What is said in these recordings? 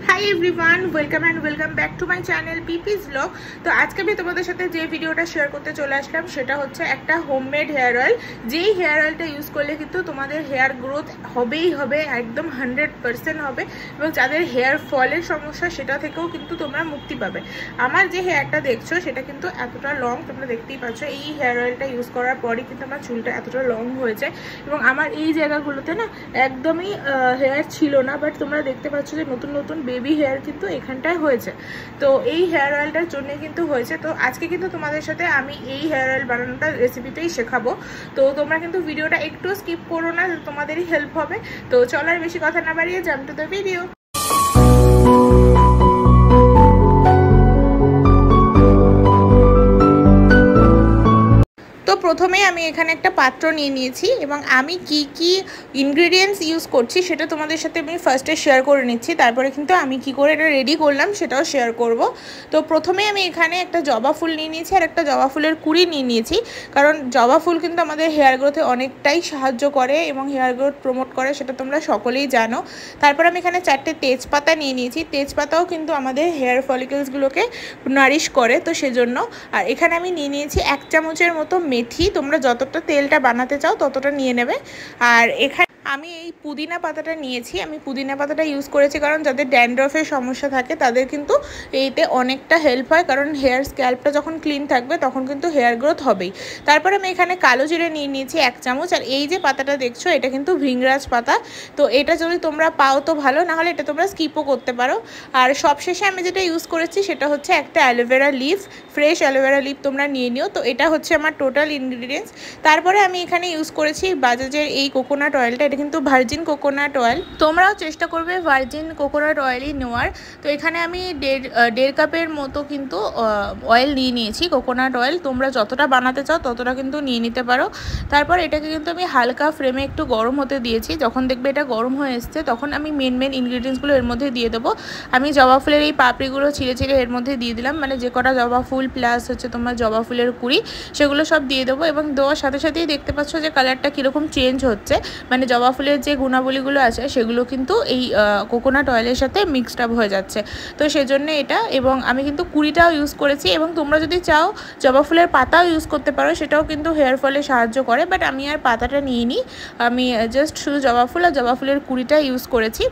High everyone welcome and welcome back to my channel पीपीज vlog. तो आज के भी तुम्हारे साथे जे भिडियोटा शेयर करते चले आसलाम सेटा होच्छे एकटा होममेड हेयर ऑयल। जेई हेयर ऑयलटा यूज करले किन्तु तुम्हादेर हेयर ग्रोथ हबेई हबे एकदम 100% हबे एबं जादेर हेयर फलेर समस्या सेटा थेकेও किन्तु तोमरा मुक्ति पाबे। आमार जे हेयरटा देखछो सेटा किन्तु एतटा लंग तोमरा देखतेई पाচ্ছো। এই হেয়ার অয়েলটা ইউজ করার পরই কিন্তু আমার চুলটা এতটা লং হয়েছে এবং আমার এই জায়গাগুলোতে না একদমই হেয়ার ছিল না, বাট তোমরা দেখতে পাচ্ছো যে নতুন নতুন বেবি হেয়ার কিন্তু এখানটায় হয়েছে। তো এই হেয়ার অয়েলটার জন্য কিন্তু হয়েছে। তো আজকে কিন্তু তোমাদের সাথে আমি এই হেয়ার অয়েল বানানোটা রেসিপিটাই শেখাবো। তো তোমরা কিন্তু ভিডিওটা একটু স্কিপ করো না, তোমাদেরই হেল্প হবে। তো চলো আর বেশি কথা না বাড়িয়ে জাম্প টু দ্য ভিডিও। তো প্রথমেই আমি এখানে একটা পাত্র নিয়ে নিয়েছি এবং আমি কি ইনগ্রেডিয়েন্টস ইউজ করছি সেটা তোমাদের সাথে আমি ফার্স্টে শেয়ার করে নিচ্ছি, তারপরে কিন্তু আমি কি করে এটা রেডি করলাম সেটাও শেয়ার করব। তো প্রথমেই আমি এখানে একটা জবা ফুল নিয়ে নিয়েছি আর একটা জবা ফুলের কুড়ি নিয়ে নিয়েছি, কারণ জবা ফুল কিন্তু আমাদের হেয়ার গ্রোথে অনেকটাই সাহায্য করে এবং হেয়ার গ্রোথ প্রমোট করে, সেটা তোমরা সকলেই জানো। তারপর আমি এখানে 4টে তেজপাতা নিয়ে নিয়েছি। তেজপাতাও কিন্তু আমাদের হেয়ার ফলিকলসগুলোকে নারিশ করে, তো সেজন্য। আর এখানে আমি নিয়ে নিয়েছি 1 চামচের মতো মেথি। তোমরা যতটা তেলটা বানাতে চাও ততটা নিয়ে নেবে। আর এখানে আমি এই পুদিনা পাতাটা নিয়েছি। আমি পুদিনা পাতাটা ইউজ করেছি কারণ যাদের ড্যান্ড্রফের সমস্যা থাকে তাদের কিন্তু এইতে অনেকটা হেল্প হয়, কারণ হেয়ার স্ক্যাল্পটা যখন ক্লিন থাকবে তখন কিন্তু হেয়ার গ্রোথ হবেই। তারপর আমি এখানে কালো জিরে নিয়ে নিয়েছি 1 চামচ। আর এই যে পাতাটা দেখছো এটা কিন্তু ভৃঙ্গরাজ পাতা। তো এটা যদি তোমরা পাও তো ভালো, না হলে এটা তোমরা স্কিপও করতে পারো। আর সবশেষে আমি যেটা ইউজ করেছি সেটা হচ্ছে একটা aloe vera leaf, fresh aloe vera leaf তোমরা নিয়ে নিও। তো এটা হচ্ছে আমার টোটাল ইনগ্রিডিয়েন্টস। তারপরে আমি এখানে ইউজ করেছি বাজাজের এই কোকোনাট অয়েলটা। এটা কিন্তু ভার্জিন কোকোনাট অয়েল, তোমরাও চেষ্টা করবে ভার্জিন কোকোনাট অয়েলই নেওয়ার। তো এখানে আমি দেড় কাপের মতো কিন্তু অয়েল নিয়ে নিয়েছি, কোকোনাট অয়েল। তোমরা যতটা বানাতে চাও ততটা কিন্তু নিয়ে নিতে পারো। তারপর এটাকে কিন্তু আমি হালকা ফ্লেমে একটু গরম হতে দিয়েছি। যখন দেখবে এটা গরম হয়ে এসছে তখন আমি মেন ইনগ্রিডিয়েন্টসগুলো এর মধ্যে দিয়ে দেবো। আমি জবা ফুলের এই পাপড়িগুলো ছিঁড়ে এর মধ্যে দিয়ে দিলাম, মানে যে কটা জবা ফুল প্লাস হচ্ছে তোমার জবা ফুলের কুড়ি সেগুলো সব দিয়ে দেবো। এবং দেওয়ার সাথে সাথেই দেখতে পাচ্ছ যে কালারটা কীরকম চেঞ্জ হচ্ছে, মানে জবা ফুলের যে গুণাবলীগুলো আছে সেগুলো কিন্তু এই কোকোনাট অয়েলের সাথে মিক্সড আপ হয়ে যাচ্ছে। তো সেজন্য এটা, এবং আমি কিন্তু কুড়িটাও ইউজ করেছি। এবং তোমরা যদি চাও জবা ফুলের পাতাও ইউজ করতে পারো, সেটাও কিন্তু হেয়ার ফলে সাহায্য করে, বাট আমি আর পাতাটা নিইনি। আমি জাস্ট শুধু জবা ফুল আর জবা ফুলের কুড়িটা ইউজ করেছি।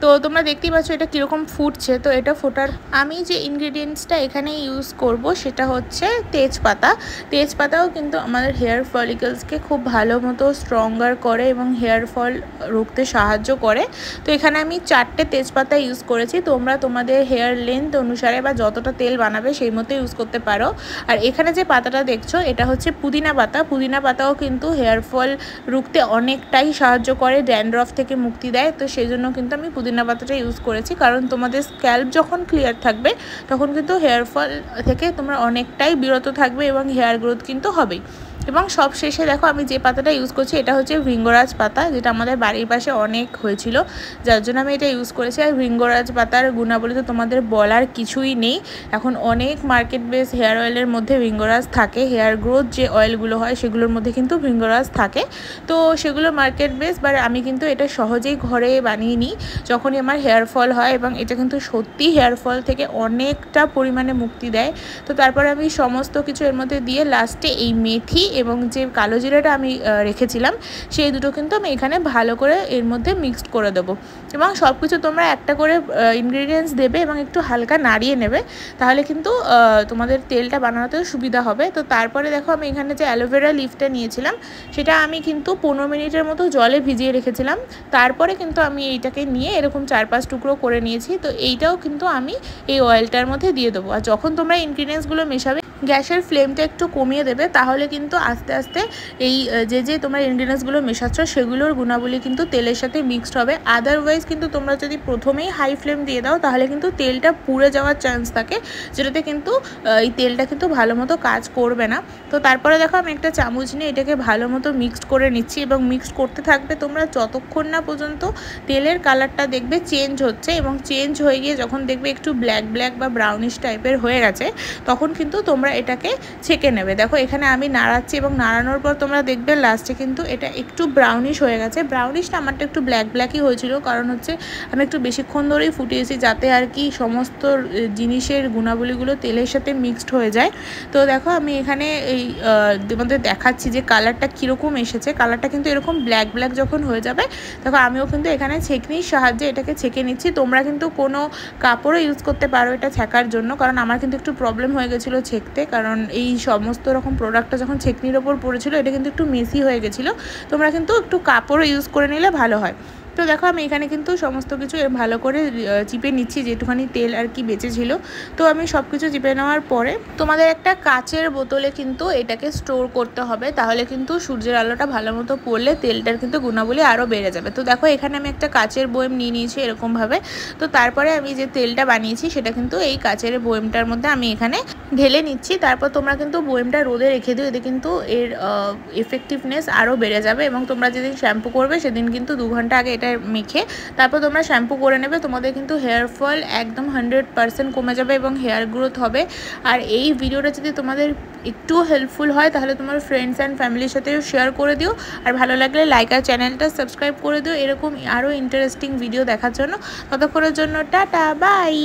তো তোমরা দেখতেই পাচ্ছ এটা কীরকম ফুটছে। তো এটা ফোটার আমি যে ইনগ্রিডিয়েন্টসটা এখানে ইউজ করব সেটা হচ্ছে তেজপাতা। তেজপাতাও কিন্তু আমাদের হেয়ার ফলিকলসকে খুব ভালো মতো স্ট্রঙ্গার করে এবং হেয়ার ফল রুখতে সাহায্য করে। তো এখানে আমি 4টে তেজপাতা ইউজ করেছি। তোমরা তোমাদের হেয়ার লেন্থ অনুসারে বা যতটা তেল বানাবে সেই মতো ইউজ করতে পারো। আর এখানে যে পাতাটা দেখছো এটা হচ্ছে পুদিনা পাতা। পুদিনা পাতাও কিন্তু হেয়ার ফল রুখতে অনেকটাই সাহায্য করে, ড্যান্ড্রফ থেকে মুক্তি দেয়। তো সেই জন্য কিন্তু আমি পুদিনা পাতাটা ইউজ করেছি, কারণ তোমাদের স্ক্যাল্প যখন ক্লিয়ার থাকবে তখন কিন্তু হেয়ার ফল থেকে তোমরা অনেকটাই বিরত থাকবে এবং হেয়ার গ্রোথ কিন্তু হবেই। এবং সব শেষে দেখো আমি যে পাতাটা ইউজ করছি এটা হচ্ছে ভৃঙ্গরাজ পাতা, যেটা আমাদের বাড়ির পাশে অনেক হয়েছিল, যার জন্য আমি এটা ইউজ করেছি। আর ভৃঙ্গরাজ পাতার গুণাবলী তো তোমাদের বলার কিছুই নেই। এখন অনেক মার্কেট বেস হেয়ার অয়েলের মধ্যে ভৃঙ্গরাজ থাকে, হেয়ার গ্রোথ যে অয়েলগুলো হয় সেগুলোর মধ্যে কিন্তু ভৃঙ্গরাজ থাকে। তো সেগুলো মার্কেট বেস, বাট আমি কিন্তু এটা সহজেই ঘরে বানিয়ে নিই যখনই আমার হেয়ার ফল হয়, এবং এটা কিন্তু সত্যি হেয়ার ফল থেকে অনেকটা পরিমাণে মুক্তি দেয়। তো তারপরে আমি সমস্ত কিছু এর মধ্যে দিয়ে লাস্টে এই মেথি এবং যে কালো জিরাটা আমি রেখেছিলাম সেই দুটো কিন্তু আমি এখানে ভালো করে এর মধ্যে মিক্সড করে দেবো। এবং সব কিছু তোমরা একটা করে ইনগ্রিডিয়েন্টস দেবে এবং একটু হালকা নাড়িয়ে নেবে, তাহলে কিন্তু তোমাদের তেলটা বানানোতেও সুবিধা হবে। তো তারপরে দেখো আমি এখানে যে অ্যালোভেরা লিফটা নিয়েছিলাম সেটা আমি কিন্তু 15 মিনিটের মতো জলে ভিজিয়ে রেখেছিলাম। তারপরে কিন্তু আমি এইটাকে নিয়ে এরকম 4-5 টুকরো করে নিয়েছি। তো এইটাও কিন্তু আমি এই অয়েলটার মধ্যে দিয়ে দেবো। আর যখন তোমরা ইনগ্রিডিয়েন্টসগুলো মেশাবে গ্যাসের ফ্লেমটা একটু কমিয়ে দেবে, তাহলে কিন্তু আস্তে আস্তে এই যে তোমরা ইনগ্রিডিয়েন্টসগুলো মেশাচ্ছ সেগুলোর গুণাবলী কিন্তু তেলের সাথে মিক্সড হবে। আদারওয়াইজ কিন্তু তোমরা যদি প্রথমেই হাই ফ্লেম দিয়ে দাও তাহলে কিন্তু তেলটা পুড়ে যাওয়ার চান্স থাকে, যেটাতে কিন্তু এই তেলটা কিন্তু ভালো মতো কাজ করবে না। তো তারপরে দেখো আমি একটা চামচ নিয়ে এটাকে ভালো মতো মিক্সড করে নিচ্ছি এবং মিক্সড করতে থাকবে তোমরা যতক্ষণ না পর্যন্ত তেলের কালারটা দেখবে চেঞ্জ হচ্ছে। এবং চেঞ্জ হয়ে গিয়ে যখন দেখবে একটু ব্ল্যাক বা ব্রাউনিশ টাইপের হয়ে গেছে তখন কিন্তু তোমরা তোমরা এটাকে ছেঁকে নেবে। দেখো এখানে আমি নাড়াচ্ছি এবং নাড়ানোর পর তোমরা দেখবে লাস্টে কিন্তু এটা একটু ব্রাউনিশ হয়ে গেছে। ব্রাউনিশটা আমারটা একটু ব্ল্যাকই হয়েছিল, কারণ হচ্ছে আমি একটু বেশিক্ষণ ধরেই ফুটিয়েছি যাতে আর কি সমস্ত জিনিসের গুণাবলীগুলো তেলের সাথে মিক্সড হয়ে যায়। তো দেখো আমি এখানে এই তোমাদের দেখাচ্ছি যে কালারটা কীরকম এসেছে। কালারটা কিন্তু এরকম ব্ল্যাক যখন হয়ে যাবে, দেখো আমিও কিন্তু এখানে ছেঁকনির সাহায্যে এটাকে ছেঁকে নিচ্ছি। তোমরা কিন্তু কোনো কাপড়ও ইউজ করতে পারো এটা ছেঁকার জন্য, কারণ আমার কিন্তু একটু প্রবলেম হয়ে গেছিলো ছেঁকতে, কারণ এই সমস্ত রকম প্রোডাক্টটা যখন ছেঁকনির ওপর পড়েছিল এটা কিন্তু একটু মেসি হয়ে গেছিলো। তোমরা কিন্তু একটু কাপড়ও ইউজ করে নিলে ভালো হয়। তো দেখো আমি এখানে কিন্তু সমস্ত কিছু ভালো করে চিপে নিচ্ছি, যেটুখানি তেল আর কি বেঁচে ছিল। তো আমি সব কিছু চিপে নেওয়ার পরে তোমাদের একটা কাচের বোতলে কিন্তু এটাকে স্টোর করতে হবে, তাহলে কিন্তু সূর্যের আলোটা ভালো মতো পড়লে তেলটার কিন্তু গুণাবলী আরও বেড়ে যাবে। তো দেখো এখানে আমি একটা কাচের বয়ম নিয়ে নিয়েছি এরকমভাবে। তো তারপরে আমি যে তেলটা বানিয়েছি সেটা কিন্তু এই কাচের বয়মটার মধ্যে আমি এখানে ঢেলে নিচ্ছি। তারপর তোমরা কিন্তু বয়মটা রোদে রেখে দিও, এতে কিন্তু এর এফেক্টিভনেস আরও বেড়ে যাবে। এবং তোমরা যেদিন শ্যাম্পু করবে সেদিন কিন্তু 2 ঘন্টা আগে এটা মেখে তারপর তোমরা শ্যাম্পু করে নেবে। তোমাদের কিন্তু হেয়ার ফল একদম 100% কমে যাবে এবং হেয়ার গ্রোথ হবে। আর এই ভিডিওটা যদি তোমাদের একটু হেল্পফুল হয় তাহলে তোমার ফ্রেন্ডস অ্যান্ড ফ্যামিলির সাথেও শেয়ার করে দিও। আর ভালো লাগলে লাইক আর চ্যানেলটা সাবস্ক্রাইব করে দিও এরকম আরও ইন্টারেস্টিং ভিডিও দেখার জন্য। ততক্ষণের জন্য টাটা, বাই।